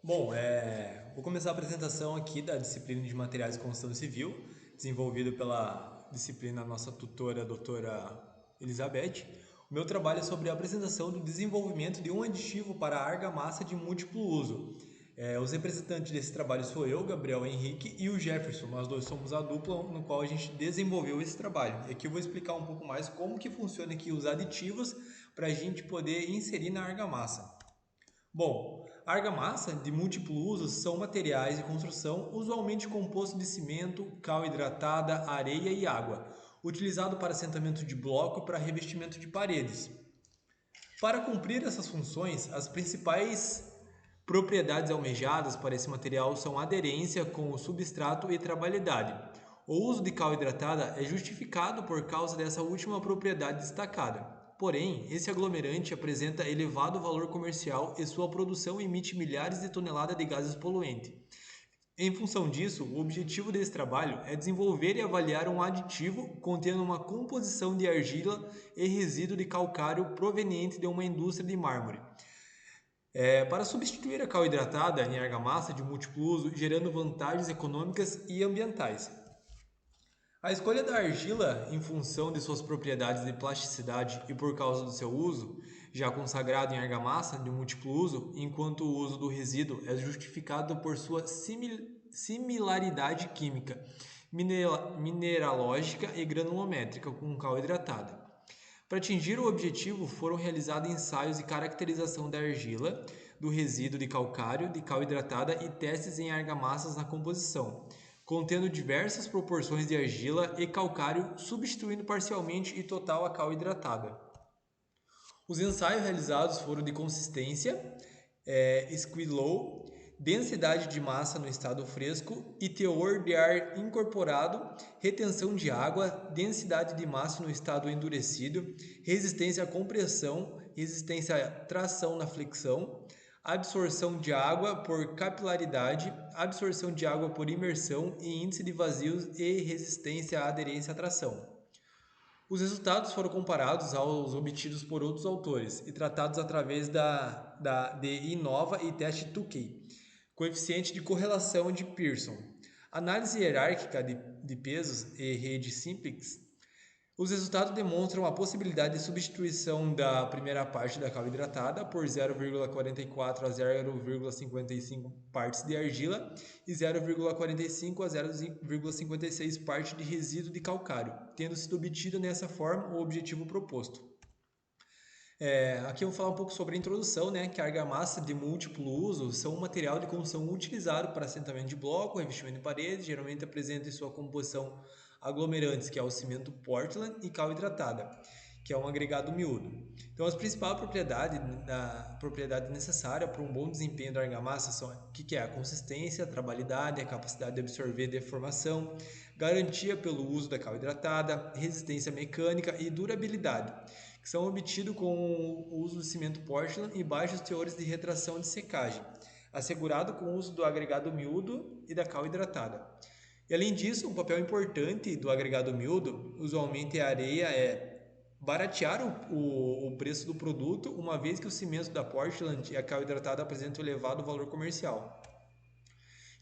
Vou começar a apresentação aqui da disciplina de Materiais de Construção Civil, desenvolvida pela disciplina nossa tutora, a doutora Elizabeth. O meu trabalho é sobre a apresentação do desenvolvimento de um aditivo para a argamassa de múltiplo uso. Os representantes desse trabalho sou eu, Gabriel Henrique, e o Jefferson. Nós dois somos a dupla no qual a gente desenvolveu esse trabalho. E aqui eu vou explicar um pouco mais como que funciona aqui os aditivos para a gente poder inserir na argamassa. A argamassa de múltiplo uso são materiais de construção usualmente compostos de cimento, cal hidratada, areia e água, utilizado para assentamento de bloco e para revestimento de paredes. Para cumprir essas funções, as principais propriedades almejadas para esse material são aderência com o substrato e trabalhabilidade. O uso de cal hidratada é justificado por causa dessa última propriedade destacada. Porém, esse aglomerante apresenta elevado valor comercial e sua produção emite milhares de toneladas de gases poluentes. Em função disso, o objetivo desse trabalho é desenvolver e avaliar um aditivo contendo uma composição de argila e resíduo de calcário proveniente de uma indústria de mármore. Para substituir a cal hidratada em argamassa de múltiplo uso, gerando vantagens econômicas e ambientais. A escolha da argila, em função de suas propriedades de plasticidade e por causa do seu uso, já consagrado em argamassa de múltiplo uso, enquanto o uso do resíduo é justificado por sua similaridade química, mineralógica e granulométrica com cal hidratada. Para atingir o objetivo, foram realizados ensaios de caracterização da argila, do resíduo de calcário, de cal hidratada e testes em argamassas na composição, contendo diversas proporções de argila e calcário, substituindo parcialmente e total a cal hidratada. Os ensaios realizados foram de consistência, squid low, densidade de massa no estado fresco e teor de ar incorporado, retenção de água, densidade de massa no estado endurecido, resistência à compressão, resistência à tração na flexão, absorção de água por capilaridade, absorção de água por imersão e índice de vazios e resistência à aderência à tração. Os resultados foram comparados aos obtidos por outros autores e tratados através de INOVA e teste Tukey, coeficiente de correlação de Pearson, análise hierárquica de pesos e rede simplex. Os resultados demonstram a possibilidade de substituição da primeira parte da cal hidratada por 0,44 a 0,55 partes de argila e 0,45 a 0,56 partes de resíduo de calcário, tendo sido obtido nessa forma o objetivo proposto. Aqui eu vou falar um pouco sobre a introdução, que a argamassa de múltiplo uso são um material de construção utilizado para assentamento de bloco, revestimento de paredes, geralmente apresenta em sua composição aglomerantes, que é o cimento Portland, e cal hidratada, que é um agregado miúdo. Então, as principais propriedades necessárias para um bom desempenho da argamassa são o que é a consistência, a trabalhabilidade, a capacidade de absorver deformação, garantia pelo uso da cal hidratada, resistência mecânica e durabilidade, que são obtidos com o uso do cimento Portland e baixos teores de retração de secagem, assegurado com o uso do agregado miúdo e da cal hidratada. E além disso, um papel importante do agregado miúdo, usualmente a areia, é baratear o preço do produto, uma vez que o cimento da Portland e a cal hidratada apresentam elevado valor comercial.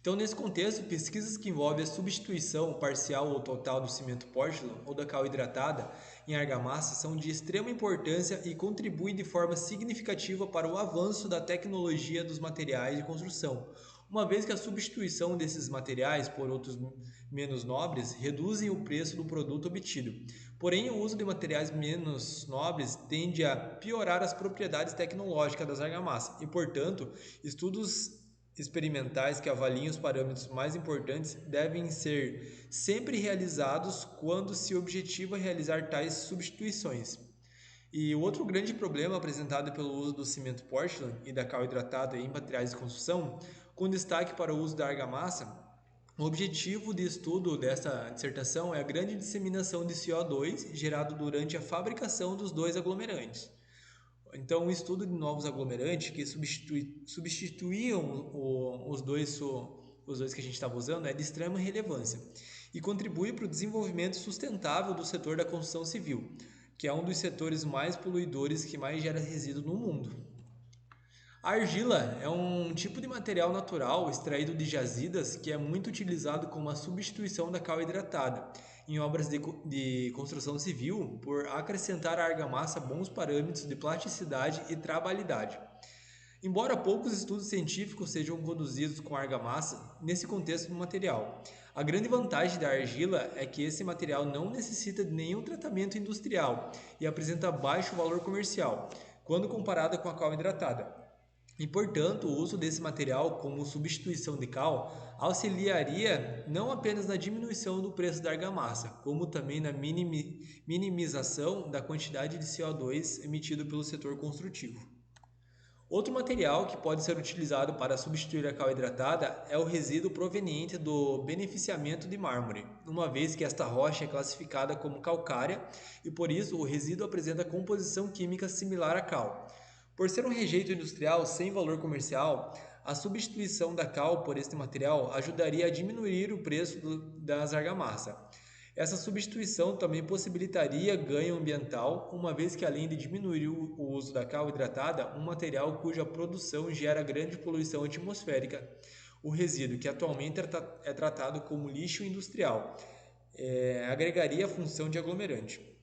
Então, nesse contexto, pesquisas que envolvem a substituição parcial ou total do cimento Portland ou da cal hidratada em argamassa são de extrema importância e contribuem de forma significativa para o avanço da tecnologia dos materiais de construção, uma vez que a substituição desses materiais por outros menos nobres reduzem o preço do produto obtido. Porém, o uso de materiais menos nobres tende a piorar as propriedades tecnológicas das argamassas e, portanto, estudos experimentais que avaliem os parâmetros mais importantes devem ser sempre realizados quando se objetiva realizar tais substituições. E o outro grande problema apresentado pelo uso do cimento Portland e da cal hidratada em materiais de construção, com destaque para o uso da argamassa, o objetivo de estudo desta dissertação é a grande disseminação de CO2 gerado durante a fabricação dos dois aglomerantes. Então, o estudo de novos aglomerantes que substituíam os dois que a gente estava usando é de extrema relevância e contribui para o desenvolvimento sustentável do setor da construção civil, que é um dos setores mais poluidores que mais gera resíduo no mundo. A argila é um tipo de material natural extraído de jazidas que é muito utilizado como a substituição da cal hidratada em obras de construção civil por acrescentar à argamassa bons parâmetros de plasticidade e trabalhidade. Embora poucos estudos científicos sejam conduzidos com argamassa nesse contexto do material, a grande vantagem da argila é que esse material não necessita de nenhum tratamento industrial e apresenta baixo valor comercial, quando comparada com a cal hidratada. E, portanto, o uso desse material como substituição de cal auxiliaria não apenas na diminuição do preço da argamassa, como também na minimização da quantidade de CO2 emitido pelo setor construtivo. Outro material que pode ser utilizado para substituir a cal hidratada é o resíduo proveniente do beneficiamento de mármore, uma vez que esta rocha é classificada como calcária e por isso o resíduo apresenta composição química similar à cal. Por ser um rejeito industrial sem valor comercial, a substituição da cal por este material ajudaria a diminuir o preço das argamassas. Essa substituição também possibilitaria ganho ambiental, uma vez que além de diminuir o uso da cal hidratada, um material cuja produção gera grande poluição atmosférica, o resíduo, que atualmente é tratado como lixo industrial, agregaria a função de aglomerante.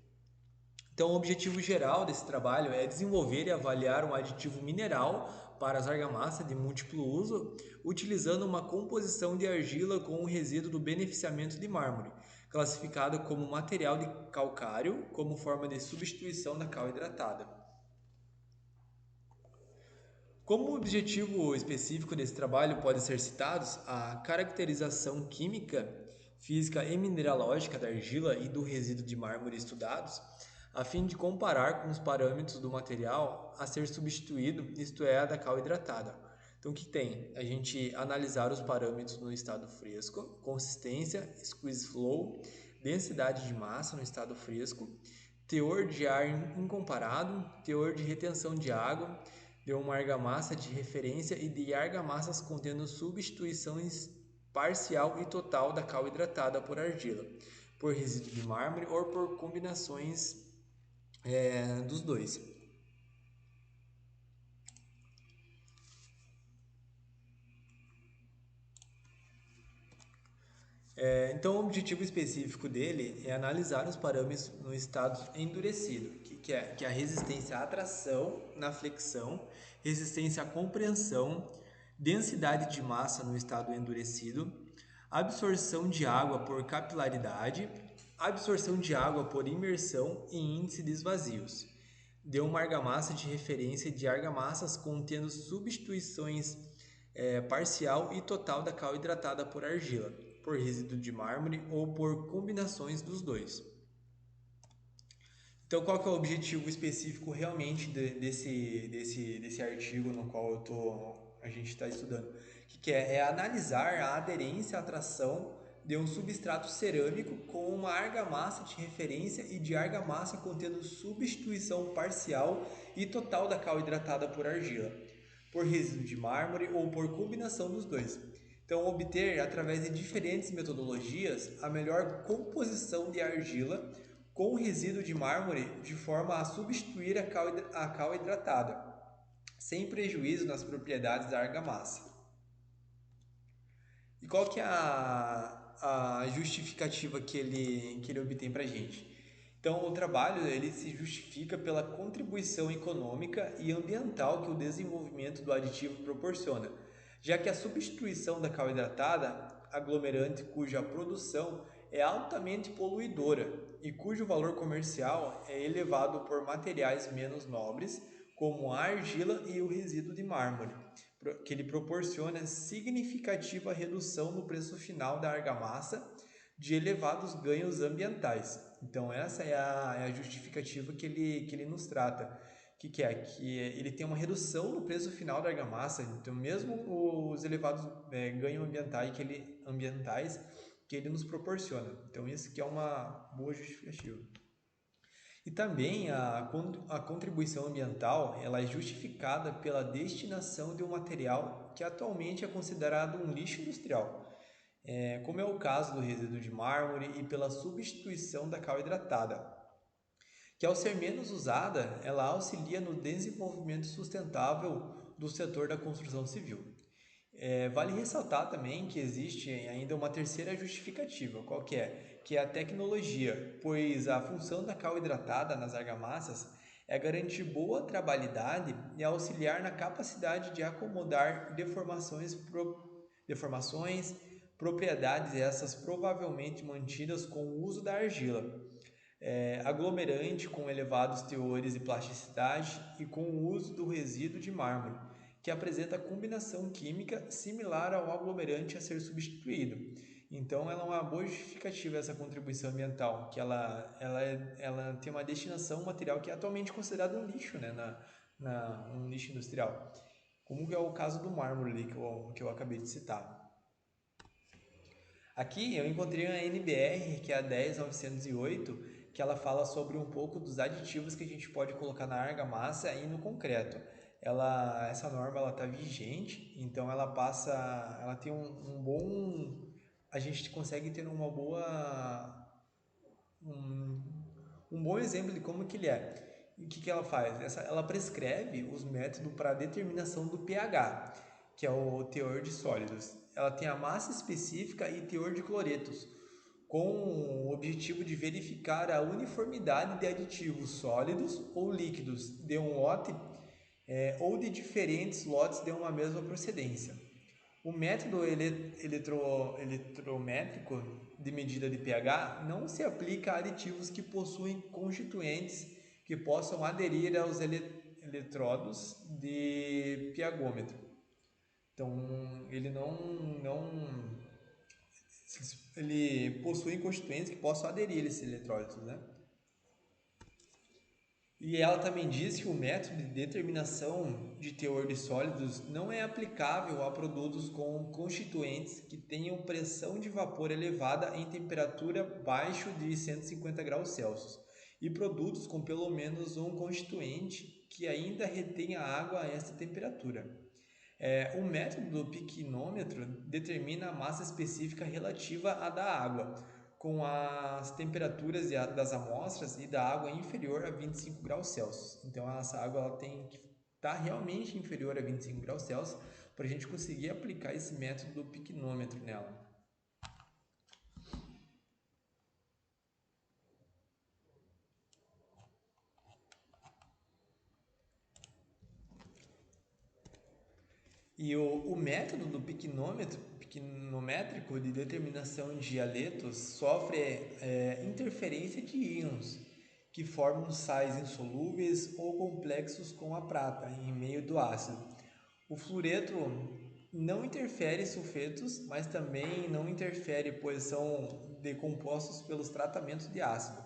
Então, o objetivo geral desse trabalho é desenvolver e avaliar um aditivo mineral para as argamassas de múltiplo uso, utilizando uma composição de argila com o resíduo do beneficiamento de mármore, classificado como material de calcário, como forma de substituição da cal hidratada. Como objetivo específico desse trabalho pode ser citados a caracterização química, física e mineralógica da argila e do resíduo de mármore estudados, a fim de comparar com os parâmetros do material a ser substituído, isto é, a da cal hidratada. Então, o que tem? A gente analisar os parâmetros no estado fresco, consistência, squeeze flow, densidade de massa no estado fresco, teor de ar incomparado, teor de retenção de água, de uma argamassa de referência e de argamassas contendo substituições parcial e total da cal hidratada por argila, por resíduo de mármore ou por combinações dos dois. Então, o objetivo específico dele é analisar os parâmetros no estado endurecido, que é a resistência à tração na flexão, resistência à compreensão, densidade de massa no estado endurecido, absorção de água por capilaridade, absorção de água por imersão e índice de esvazios. Deu uma argamassa de referência de argamassas contendo substituições parcial e total da cal hidratada por argila, por resíduo de mármore ou por combinações dos dois. Então, qual que é o objetivo específico realmente desse artigo no qual a gente está estudando? Que é analisar a aderência à tração de um substrato cerâmico com uma argamassa de referência e de argamassa contendo substituição parcial e total da cal hidratada por argila, por resíduo de mármore ou por combinação dos dois. Então, obter, através de diferentes metodologias, a melhor composição de argila com resíduo de mármore de forma a substituir a cal hidratada, sem prejuízo nas propriedades da argamassa. E qual que é a justificativa que ele obtém para a gente? Então, o trabalho ele se justifica pela contribuição econômica e ambiental que o desenvolvimento do aditivo proporciona, já que a substituição da cal hidratada, aglomerante cuja produção é altamente poluidora e cujo valor comercial é elevado por materiais menos nobres, como a argila e o resíduo de mármore, que ele proporciona significativa redução no preço final da argamassa de elevados ganhos ambientais. Então, essa é a justificativa que ele nos trata. Que ele tem uma redução no preço final da argamassa, então mesmo os elevados ganhos ambientais que ele nos proporciona. Então, isso que é uma boa justificativa. E também a contribuição ambiental ela é justificada pela destinação de um material que atualmente é considerado um lixo industrial, como é o caso do resíduo de mármore, e pela substituição da cal hidratada, que ao ser menos usada, ela auxilia no desenvolvimento sustentável do setor da construção civil. Vale ressaltar também que existe ainda uma terceira justificativa, qual que é? Que é a tecnologia, pois a função da cal hidratada nas argamassas é garantir boa trabalhidade e auxiliar na capacidade de acomodar deformações, propriedades essas provavelmente mantidas com o uso da argila, aglomerante com elevados teores de plasticidade e com o uso do resíduo de mármore, que apresenta combinação química similar ao aglomerante a ser substituído. Então, ela é uma boa justificativa essa contribuição ambiental, que ela tem uma destinação, um material que é atualmente considerado um lixo, né, um lixo industrial, como é o caso do mármore ali que eu acabei de citar. Aqui eu encontrei a NBR, que é a 10908, que ela fala sobre um pouco dos aditivos que a gente pode colocar na argamassa e no concreto. Essa norma está vigente, então ela tem um bom, a gente consegue ter um bom exemplo de como que ele é. E o que ela faz? Ela prescreve os métodos para a determinação do pH, que é o teor de sólidos. Ela tem a massa específica e teor de cloretos, com o objetivo de verificar a uniformidade de aditivos sólidos ou líquidos de um lote ou de diferentes lotes de uma mesma procedência. O método eletrométrico de medida de pH não se aplica a aditivos que possuem constituintes que possam aderir aos eletrodos de pHômetro. Então, ele possui constituintes que possam aderir a esses eletrólitos, né? E ela também diz que o método de determinação de teor de sólidos não é aplicável a produtos com constituintes que tenham pressão de vapor elevada em temperatura abaixo de 150 graus Celsius e produtos com pelo menos um constituinte que ainda retenha água a esta temperatura. O método do piquinômetro determina a massa específica relativa à da água, com as temperaturas das amostras e da água inferior a 25 graus Celsius. Então, essa água ela tem que estar realmente inferior a 25 graus Celsius para a gente conseguir aplicar esse método do piquinômetro nela. E o método do piquinométrico de determinação de haletos sofre interferência de íons que formam sais insolúveis ou complexos com a prata em meio do ácido. O fluoreto não interfere sulfetos, mas também não interfere, pois são decompostos pelos tratamentos de ácido.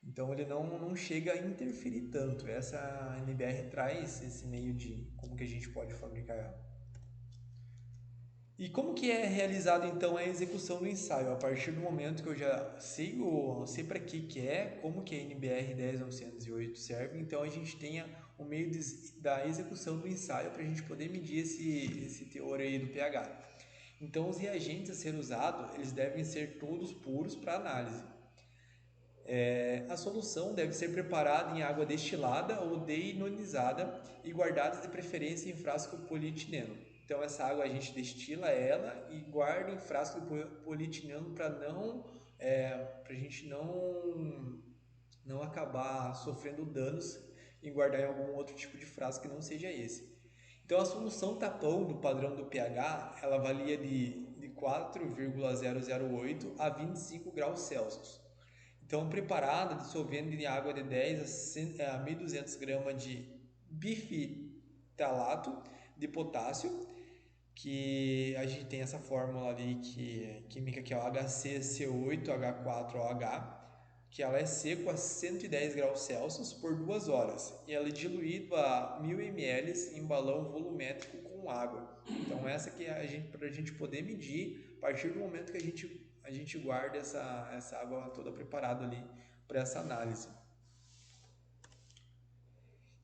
Então ele não chega a interferir tanto. Essa NBR traz esse meio de como que a gente pode fabricar ela. E como que é realizado então a execução do ensaio? A partir do momento que eu já sei para que é, como que a NBR 10908 serve, então a gente tenha o meio da execução do ensaio para a gente poder medir esse teor aí do pH. Então os reagentes a ser usados, eles devem ser todos puros para análise. A solução deve ser preparada em água destilada ou deionizada e guardada de preferência em frasco polietileno. Então essa água a gente destila ela e guarda em frasco de polietileno para a gente não acabar sofrendo danos em guardar em algum outro tipo de frasco que não seja esse. Então a solução tapão do padrão do pH ela varia de 4,008 a 25 graus Celsius. Então, preparada, dissolvendo em água de 10 a 1.200 gramas de bifitalato de potássio, que a gente tem essa fórmula ali química que é o HCC8H4OH, que ela é seco a 110 graus Celsius por 2 horas e ela é diluída a 1.000 ml em balão volumétrico com água. Então essa que para a gente poder medir a partir do momento que a gente guarda essa água toda preparada ali para essa análise.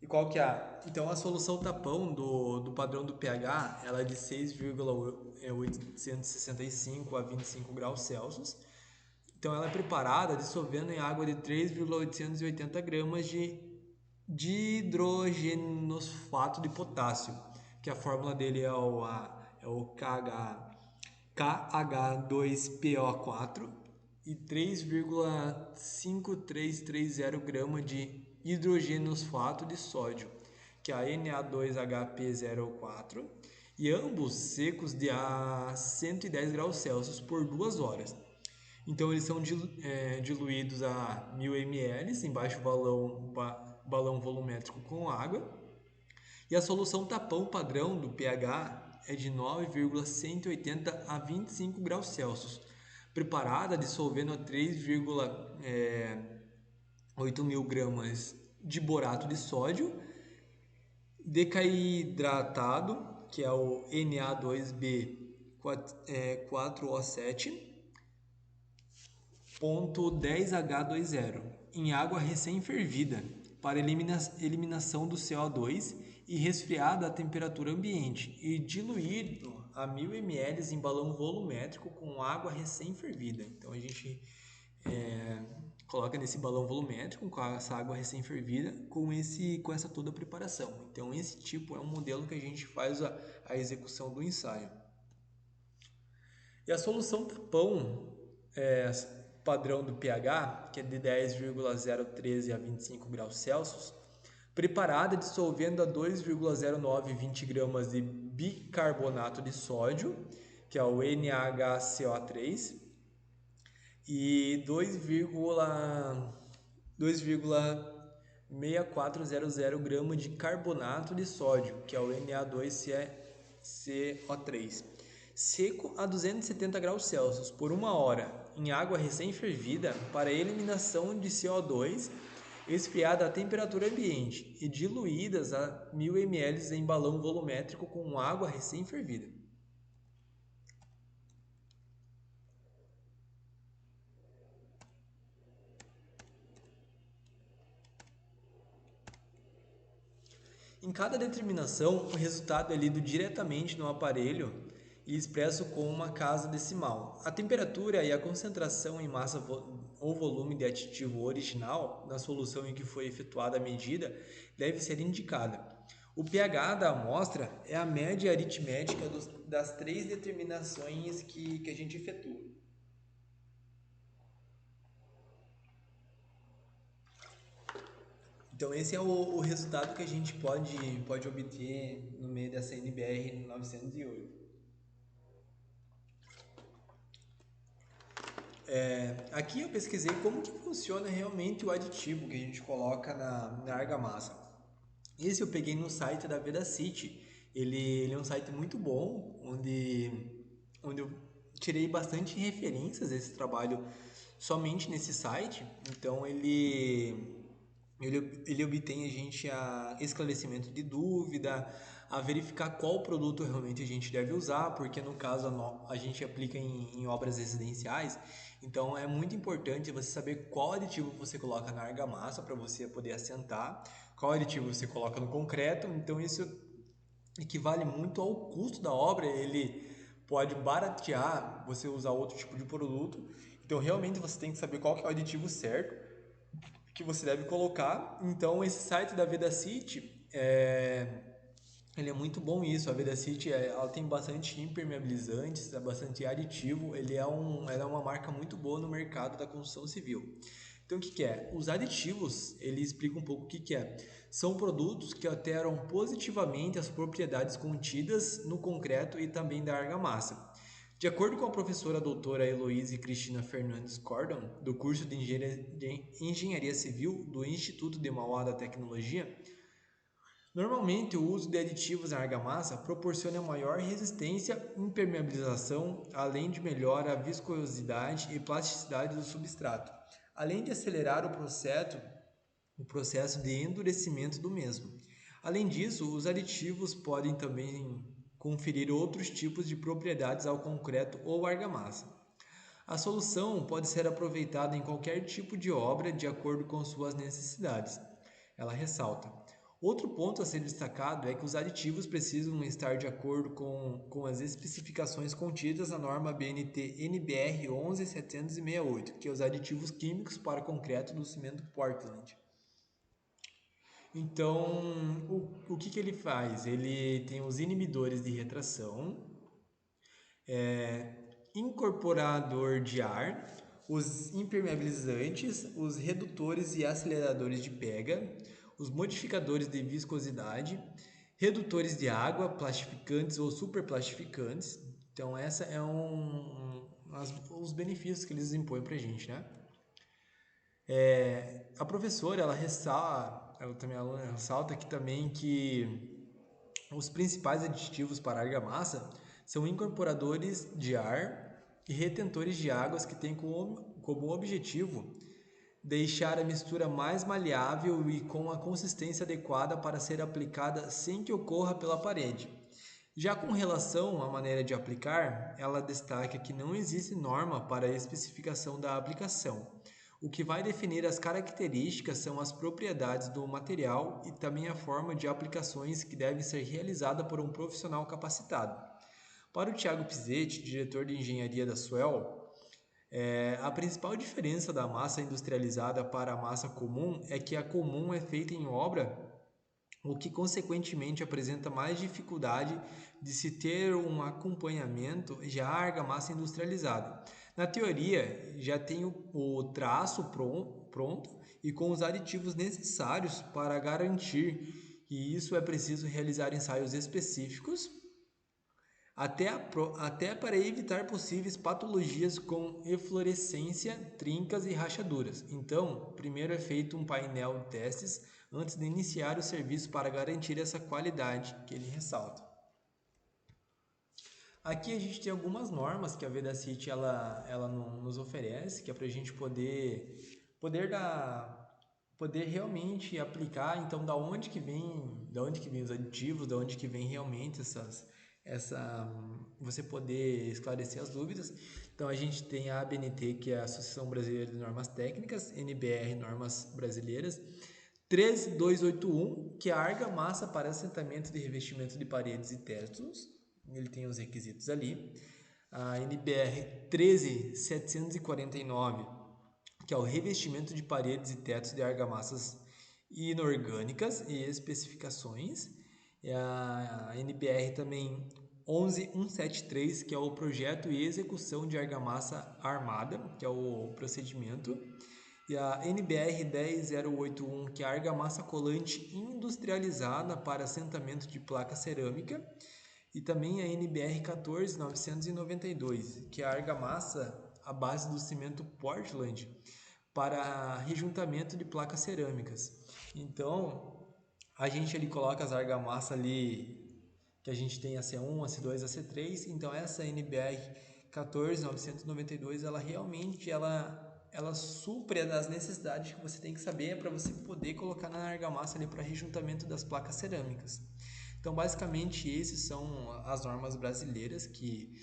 E qual que é? Então a solução tapão do padrão do pH ela é de 6,865 a 25 graus Celsius. Então ela é preparada dissolvendo em água de 3,880 gramas de hidrogenosfato de potássio, que a fórmula dele é o KH2PO4 e 3,5330 grama de hidrogenosfato de sódio, que é a Na2HP04, e ambos secos a 110 graus Celsius por 2 horas. Então eles são diluídos a 1000 ml em baixo balão volumétrico com água. E a solução tapão padrão do pH é de 9,180 a 25 graus Celsius, preparada dissolvendo a 3,8 mil gramas de borato de sódio, decaidratado, que é o Na2B4O7.10H20, em água recém-fervida, para eliminação do CO2 e resfriado à temperatura ambiente, e diluído a 1000 ml em balão volumétrico com água recém-fervida. Então a gente coloca nesse balão volumétrico com essa água recém-fervida com essa toda a preparação. Então esse tipo é um modelo que a gente faz a execução do ensaio. E a solução tapão padrão do pH, que é de 10,013 a 25 graus Celsius, preparada dissolvendo a 2,0920 gramas de bicarbonato de sódio, que é o NaHCO3, e 2,6400 gramas de carbonato de sódio, que é o Na2CO3, seco a 270 graus Celsius por 1 hora, em água recém-fervida para eliminação de CO2, esfriada a temperatura ambiente e diluídas a 1000 ml em balão volumétrico com água recém-fervida. Em cada determinação, o resultado é lido diretamente no aparelho e expresso com uma casa decimal. A temperatura e a concentração em massa ou volume de aditivo original na solução em que foi efetuada a medida deve ser indicada. O pH da amostra é a média aritmética das 3 determinações que a gente efetua. Então esse é o resultado que a gente pode obter no meio dessa NBR 908. Aqui eu pesquisei como que funciona realmente o aditivo que a gente coloca na argamassa. Esse eu peguei no site da Vedacity. Ele é um site muito bom, onde eu tirei bastante referências desse trabalho somente nesse site. Então ele obtém a gente a esclarecimento de dúvida, a verificar qual produto realmente a gente deve usar, porque no caso a gente aplica em obras residenciais, então é muito importante você saber qual aditivo você coloca na argamassa para você poder assentar, qual aditivo você coloca no concreto, então isso equivale muito ao custo da obra, ele pode baratear você usar outro tipo de produto, então realmente você tem que saber qual que é o aditivo certo que você deve colocar. Então esse site da Vedacity ele é muito bom isso. A Vedacity ela tem bastante impermeabilizantes, bastante aditivo. Ela é uma marca muito boa no mercado da construção civil. Então o que é? Os aditivos, ele explica um pouco o que é. São produtos que alteram positivamente as propriedades contidas no concreto e também da argamassa. De acordo com a professora doutora Heloíse Cristina Fernandes Cordon, do curso de Engenharia Civil do Instituto de Mauá da Tecnologia, normalmente o uso de aditivos na argamassa proporciona maior resistência e impermeabilização, além de melhora a viscosidade e plasticidade do substrato, além de acelerar o processo de endurecimento do mesmo. Além disso, os aditivos podem também conferir outros tipos de propriedades ao concreto ou argamassa. A solução pode ser aproveitada em qualquer tipo de obra de acordo com suas necessidades. Ela ressalta. Outro ponto a ser destacado é que os aditivos precisam estar de acordo com as especificações contidas na norma BNT NBR 11768, que é os aditivos químicos para concreto do cimento Portland. Então, o que ele faz? Ele tem os inibidores de retração, incorporador de ar, os impermeabilizantes, os redutores e aceleradores de pega, os modificadores de viscosidade, redutores de água, plastificantes ou superplastificantes. Então, essa é os benefícios que eles impõem para a gente, né? A professora, ela ressalta aqui também que os principais aditivos para a argamassa são incorporadores de ar e retentores de águas que têm como objetivo deixar a mistura mais maleável e com a consistência adequada para ser aplicada sem que ocorra pela parede. Já com relação à maneira de aplicar, ela destaca que não existe norma para a especificação da aplicação. O que vai definir as características são as propriedades do material e também a forma de aplicações que deve ser realizada por um profissional capacitado. Para o Thiago Pizzetti, diretor de engenharia da Suel, a principal diferença da massa industrializada para a massa comum é que a comum é feita em obra, o que consequentemente apresenta mais dificuldade de se ter um acompanhamento já a argamassa industrializada. Na teoria, já tem o traço pronto e com os aditivos necessários para garantir, e isso é preciso realizar ensaios específicos até para evitar possíveis patologias com eflorescência, trincas e rachaduras. Então, primeiro é feito um painel de testes antes de iniciar o serviço para garantir essa qualidade que ele ressalta. Aqui a gente tem algumas normas que a Vedacity ela nos oferece, que é para a gente poder realmente aplicar. Então, da onde que vem os aditivos, da onde que vem realmente você poder esclarecer as dúvidas. Então, a gente tem a ABNT, que é a Associação Brasileira de Normas Técnicas, NBR, Normas Brasileiras, 13281, que é a argamassa para assentamento de revestimento de paredes e tetos. Ele tem os requisitos ali. A NBR 13749, que é o revestimento de paredes e tetos de argamassas inorgânicas e especificações. E a NBR também 11173, que é o projeto e execução de argamassa armada, que é o procedimento. E a NBR 10081, que é a argamassa colante industrializada para assentamento de placa cerâmica. E também a NBR 14992, que é a argamassa à base do cimento Portland para rejuntamento de placas cerâmicas. Então, a gente ali coloca as argamassas ali que a gente tem a C1, a C2, a C3. Então, essa NBR 14992, ela realmente ela supre as necessidades que você tem que saber para você poder colocar na argamassa ali para rejuntamento das placas cerâmicas. Então, basicamente, esses são as normas brasileiras que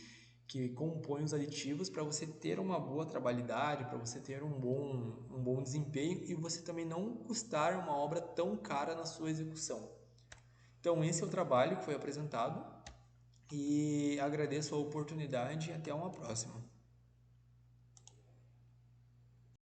compõem os aditivos para você ter uma boa trabalhidade, para você ter um bom desempenho e você também não custar uma obra tão cara na sua execução. Então, esse é o trabalho que foi apresentado e agradeço a oportunidade e até uma próxima.